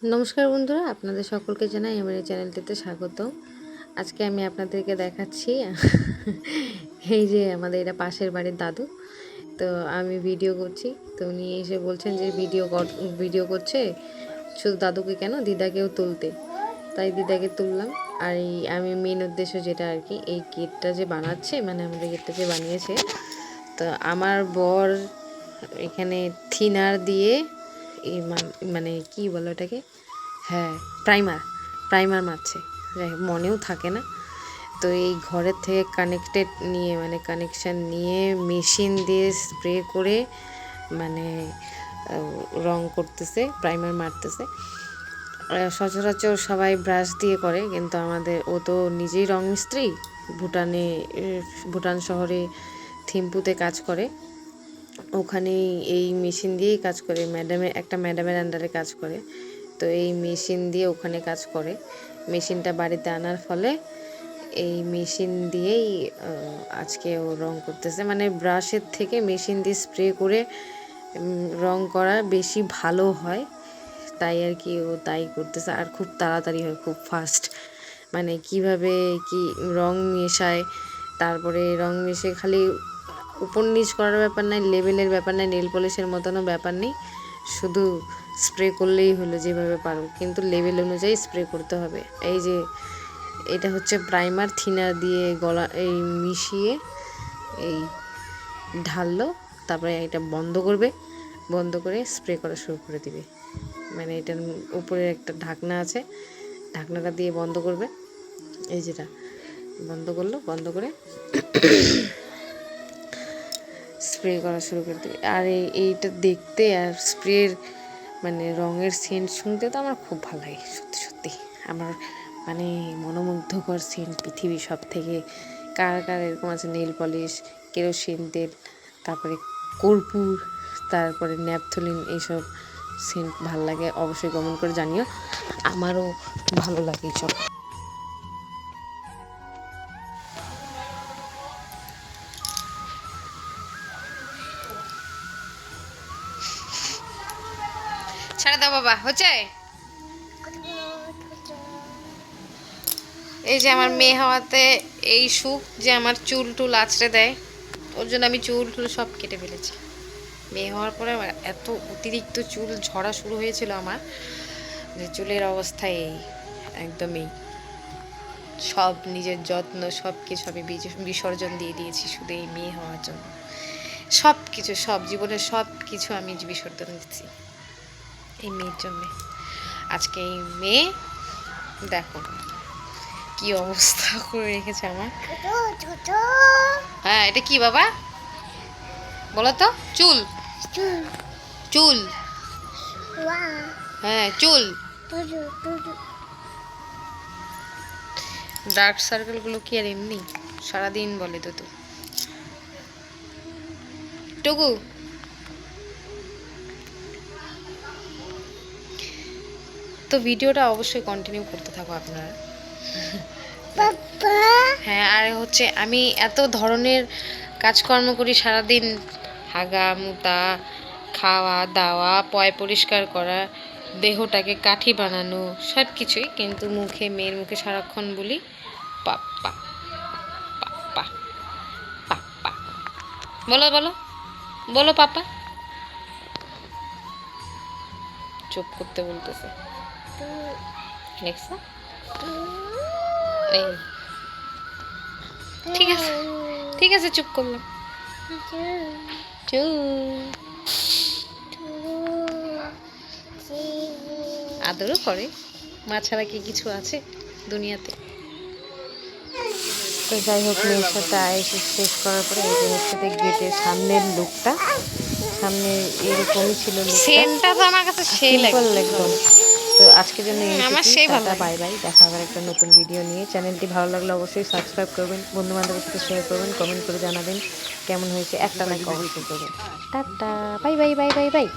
নমস্কার বন্ধুরা, আপনাদের সকলকে জানাই আমার এই চ্যানেলটিতে স্বাগত। আজকে আমি আপনাদেরকে দেখাচ্ছি এই যে আমাদের এটা পাশের বাড়ির দাদু। তো আমি ভিডিও করছি, তো উনি এসে বলছেন যে ভিডিও করছে, শুধু দাদুকে কেন দিদাকেও তুলতে। তাই দিদাকে তুললাম। আর এই আমি মেন উদ্দেশ্য যেটা আর কি, এই গেটটা যে বানাচ্ছে, মানে আমাদের গেটটা যে বানিয়েছে, তো আমার বর এখানে থিনার দিয়ে এই মানে কি বলো এটাকে, হ্যাঁ প্রাইমার মারছে, যাই হোক মনেও থাকে না। তো এই ঘরের থেকে কানেকশান নিয়ে মেশিন দিয়ে স্প্রে করে মানে রং করতেছে, প্রাইমার মারতেছে। সচরাচর সবাই ব্রাশ দিয়ে করে, কিন্তু ও তো নিজেই রং মিস্ত্রি, ভুটান শহরে থিম্পুতে কাজ করে। ওখানে এই মেশিন দিয়েই কাজ করে, একটা ম্যাডামের আন্ডারে কাজ করে। তো এই মেশিন দিয়ে ওখানে কাজ করে। মেশিনটা বাড়িতে আনার ফলে এই মেশিন দিয়েই আজকে ও রং করতেছে। মানে ব্রাশের থেকে মেশিন দিয়ে স্প্রে করে রং করা বেশি ভালো হয়, তাই আর কি ও তাই করতেছে। আর খুব তাড়াতাড়ি হয়, খুব ফাস্ট। মানে কিভাবে কি রং মেশায়, তারপরে রং মিশিয়ে খালি উপর নিচ করার ব্যাপার নাই, লেবেলের ব্যাপার নাই, নেল পলিশের মতনও ব্যাপার নেই, শুধু স্প্রে করলেই হলো যেভাবে পারো, কিন্তু লেভেল অনুযায়ী স্প্রে করতে হবে। এই যে এটা হচ্ছে প্রাইমার, থিনার দিয়ে এই মিশিয়ে এই ঢাললো, তারপরে এটা বন্ধ করে স্প্রে করা শুরু করে দিবে। মানে এটার উপরে একটা ঢাকনা আছে, ঢাকনাটা দিয়ে বন্ধ করবে। এই যেটা বন্ধ করে স্প্রে করা শুরু করে দেবে। আর এইটা দেখতে আর স্প্রের মানে রঙের সেন্ট শুনতে তো আমার খুব ভালো লাগে। সত্যি আমার মানে মনোমুগ্ধকর সেন্ট পৃথিবীর সব থেকে। কার এরকম আছে, নেল পলিশ, কেরোসিন তেল, তারপরে কর্পূর, তারপরে ন্যাপথলিন, এইসব সেন্ট ভালো লাগে? অবশ্যই কমেন্ট করে জানিও। আমারও ভালো লাগে এইসব। ছাড়া দাও বাবা, হচ্ছে। এই যে আমার মেয়ে হওয়াতে এই সুখ যে আমার চুল টুল আঁচড়ে দেয়, ওর জন্য আমি চুল টুল সব কেটে ফেলেছি। মেয়ে হওয়ার পরে এত অতিরিক্ত চুল ঝরা শুরু হয়েছিল আমার, যে চুলের অবস্থা এই একদমই সব নিজের যত্ন সব কিছু আমি বিসর্জন দিয়ে দিয়েছি শুধু এই মেয়ে হওয়ার জন্য। সব কিছু, সব জীবনের সব কিছু আমি বিসর্জন দিচ্ছি এই মেয়ের জন্যে। আজকে এই মেয়ে দেখো কি অবস্থা করে রেখেছে আমার। হ্যাঁ, এটা কি বাবা বলো তো? চুল হ্যাঁ, চুল। ডার্ক সার্কেলগুলো কি আর এমনি সারাদিন বলে তো টুকু? তো ভিডিওটা অবশ্যই কন্টিনিউ করতে থাকো আপনারা। হ্যাঁ, আর হচ্ছে আমি এত ধরনের কাজকর্ম করি সারাদিন, হাগা মুতা, খাওয়া দাওয়া, পয় পরিষ্কার করা, দেহটাকে কাঠি বানানো, সব কিছুই, কিন্তু মেয়ের মুখে সারাক্ষণ বলি পাপ্পা পাপ্পা পাপ্পা। বলো পাপা। চুপ করতে বলতেছে। ঠিক আছে চুপ করলাম। আদরও করে, মা ছাড়া কি কিছু আছে দুনিয়াতে? তো যাই হোক, মেয়ের সাথে শেষ করার পরে এই হচ্ছে গেটের সামনের লুকটা, সামনে এরকমই ছিল সেন্টটা, তো আমার কাছে সেই লাগে একদম। তো আজকের জন্য বাই বাই, দেখা আবার একটা নতুন ভিডিও নিয়ে। চ্যানেলটি ভালো লাগলে অবশ্যই সাবস্ক্রাইব করবেন, বন্ধু বান্ধবের সাথে শেয়ার করবেন, কমেন্ট করে জানাবেন কেমন হয়েছে, একটা লাইক অবশ্যই করবেন। Tata, bye bye bye bye bye.